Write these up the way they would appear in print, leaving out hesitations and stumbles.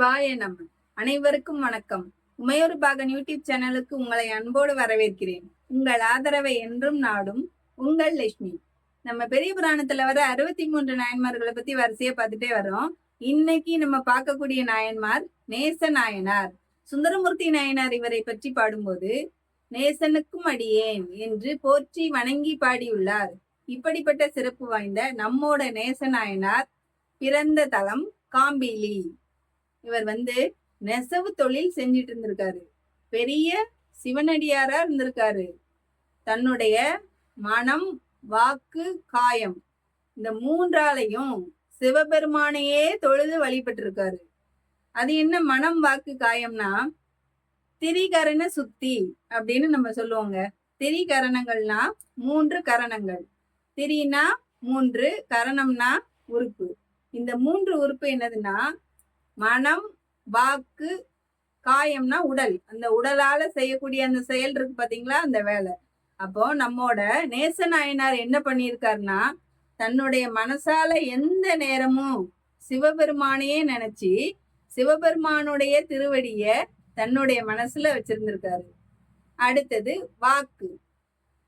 சிவாய நம. அனைவருக்கும் வணக்கம். உமையொரு பாகன் யூடியூப் சேனலுக்கு உங்களை அன்போடு வரவேற்கிறேன். உங்கள் ஆதரவை என்றும் நாடும் உங்கள் லட்சுமி. நம்ம பெரிய புராணத்துல வர 63 நாயன்மார்களை பத்தி வரிசையா பார்த்துட்டே வரோம். இன்னைக்கு நம்ம பார்க்கக்கூடிய நாயன்மார் நேச நாயனார். சுந்தரமூர்த்தி நாயனார் இவரை பற்றி பாடும்போது நேசனுக்கும் அடியேன் என்று போற்றி வணங்கி பாடியுள்ளார். இப்படிப்பட்ட சிறப்பு வாய்ந்த நம்மோட நேச நாயனார் பிறந்த தலம் காம்பிலி. இவர் நெசவு தொழில் செஞ்சிட்டு இருந்திருக்காரு. பெரிய சிவனடியாரா இருந்திருக்காரு. தன்னுடைய மனம், வாக்கு, காயம் இந்த மூன்றாலையும் சிவபெருமானையே தொழுது வழிபட்டிருக்காரு. அது என்ன மனம், வாக்கு, காயம்னா திரிகரண சுத்தி அப்படின்னு நம்ம சொல்லுவோங்க. திரிகரணங்கள்னா 3 கரணங்கள். திரினா 3, கரணம்னா உறுப்பு. இந்த 3 உறுப்பு என்னதுன்னா மனம், வாக்கு, காயம்னா உடல். அந்த உடலால செய்யக்கூடிய அந்த செயல் இருக்கு பாத்தீங்களா, அந்த வேலை. அப்போ நம்மோட நேச நாயனார் என்ன பண்ணியிருக்காருன்னா தன்னுடைய மனசால எந்த நேரமும் சிவபெருமானையே நினைச்சு சிவபெருமானுடைய திருவடிய தன்னுடைய மனசுல வச்சிருந்திருக்காரு. அடுத்தது வாக்கு,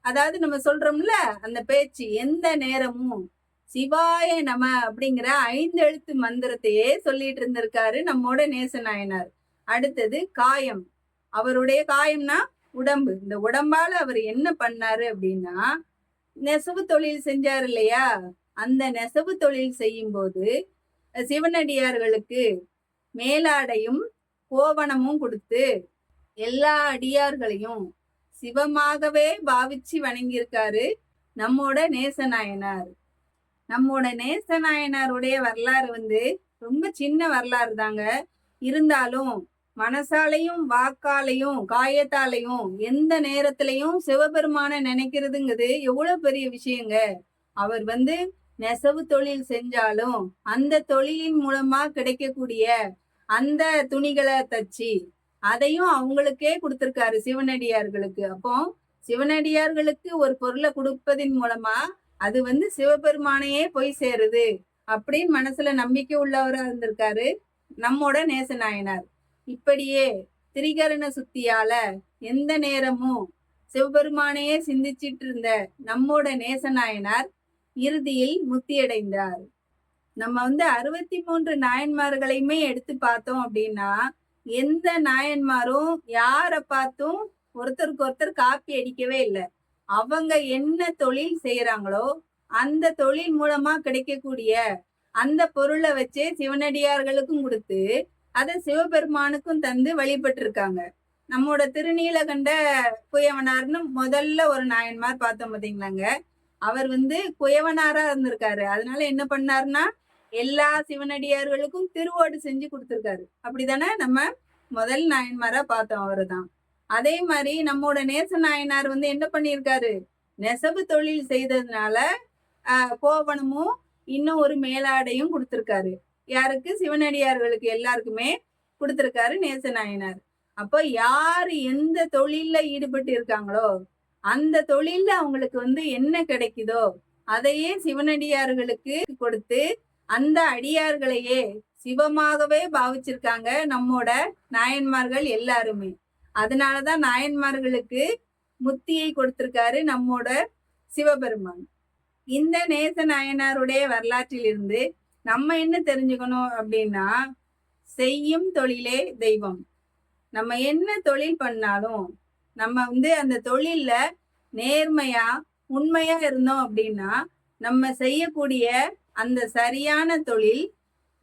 அதாவது நம்ம சொல்றோம்ல அந்த பேச்சு, எந்த நேரமும் சிவாய நம அப்படிங்கிற 5 எழுத்து மந்திரத்தையே சொல்லிட்டு இருந்திருக்காரு நம்மோட நேச நாயனார். அடுத்தது காயம், அவருடைய காயம்னா உடம்பு. இந்த உடம்பால அவர் என்ன பண்ணாரு அப்படின்னா நெசவு தொழில் செஞ்சாரு இல்லையா, அந்த நெசவு தொழில் செய்யும் போது சிவனடியார்களுக்கு மேலாடையும் கோவணமும் கொடுத்து எல்லா அடியார்களையும் சிவமாகவே பாவிச்சு வணங்கியிருக்காரு நம்மோட நேச நாயனார். நம்மோட நேச நாயனாருடைய வரலாறு ரொம்ப சின்ன வரலாறு தாங்க. இருந்தாலும் மனசாலையும் வாக்காலையும் காயத்தாலையும் எந்த நேரத்திலையும் சிவபெருமான நினைக்கிறதுங்கிறது எவ்வளவு பெரிய விஷயங்க. அவர் நெசவு தொழில் செஞ்சாலும் அந்த தொழிலின் மூலமா கிடைக்கக்கூடிய அந்த துணிகளை தச்சு அதையும் அவங்களுக்கே கொடுத்திருக்காரு சிவனடியார்களுக்கு. அப்போ சிவனடியார்களுக்கு ஒரு பொருளை கொடுப்பதின் மூலமா அது சிவபெருமானையே போய் சேருது அப்படின்னு மனசுல நம்பிக்கை உள்ளவரா இருந்திருக்காரு நம்மோட நேச நாயனார். இப்படியே திரிகரண சுத்தியால எந்த நேரமும் சிவபெருமானையே சிந்திச்சிட்டு இருந்த நம்மோட நேச நாயனார் இறுதியில் முத்தியடைந்தார். நம்ம 63 நாயன்மார்களையுமே எடுத்து பார்த்தோம் அப்படின்னா எந்த நாயன்மாரும் யாரை பார்த்தும் ஒருத்தருக்கு ஒருத்தர் காப்பி அடிக்கவே இல்லை. அவங்க என்ன தொழில் செய்யறாங்களோ அந்த தொழில் மூலமா கிடைக்கக்கூடிய அந்த பொருளை வச்சே சிவனடியார்களுக்கும் கொடுத்து அதை சிவபெருமானுக்கும் தந்து வழிபட்டு இருக்காங்க. நம்மோட திருநீலகண்ட குயவனார்னு முதல்ல ஒரு நாயன்மார் பார்த்தோம் பார்த்தீங்களாங்க. அவர் குயவனாரா இருந்திருக்காரு. அதனால என்ன பண்ணாருன்னா எல்லா சிவனடியார்களுக்கும் திருவோடு செஞ்சு கொடுத்திருக்காரு. அப்படித்தானே நம்ம முதல் நாயன்மாரா பார்த்தோம். அவருதான். அதே மாதிரி நம்மோட நேச நாயனார் என்ன பண்ணியிருக்காரு, நெசவு தொழில் செய்ததுனால கோவணமும் இன்னும் ஒரு மேலாடையும் கொடுத்திருக்காரு. யாருக்கு? சிவனடியார்களுக்கு எல்லாருக்குமே கொடுத்திருக்காரு நேச நாயனார். அப்போ யாரு எந்த தொழில்ல ஈடுபட்டு இருக்காங்களோ அந்த தொழில்ல அவங்களுக்கு என்ன கிடைக்குதோ அதையே சிவனடியார்களுக்கு கொடுத்து அந்த அடியார்களையே சிவமாகவே பாவிச்சிருக்காங்க நம்மோட நாயன்மார்கள் எல்லாருமே. அதனாலதான் நாயன்மார்களுக்கு முத்தியை கொடுத்திருக்காரு நம்மோட சிவபெருமான். இந்த நேச நாயனாருடைய வரலாற்றிலிருந்து நம்ம என்ன தெரிஞ்சுக்கணும் அப்படின்னா செய்யும் தொழிலே தெய்வம். நம்ம என்ன தொழில் பண்ணாலும் நம்ம அந்த தொழில்ல நேர்மையா உண்மையா இருந்தோம் அப்படின்னா நம்ம செய்யக்கூடிய அந்த சரியான தொழில்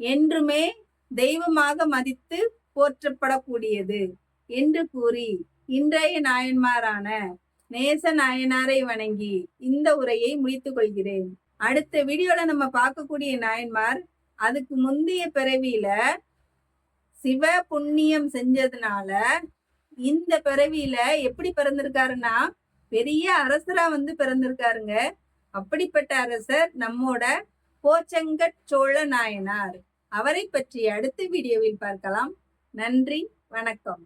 என்றுமே தெய்வமாக மதித்து போற்றப்படக்கூடியது என்று கூறி இன்றைய நாயன்மாரான நேச நாயனாரை வணங்கி இந்த உரையை முடித்துக் கொள்கிறேன். அடுத்த வீடியோல நம்ம பார்க்கக்கூடிய நாயன்மார் அதுக்கு முந்தைய பிறவியில சிவ புண்ணியம் செஞ்சதுனால இந்த பிறவியில எப்படி பிறந்திருக்காருன்னா பெரிய அரசரா பிறந்திருக்காருங்க. அப்படிப்பட்ட அரசர் நம்மோட போச்சங்கட் சோழ நாயனார். அவரை பற்றி அடுத்த வீடியோவில் பார்க்கலாம். நன்றி, வணக்கம்.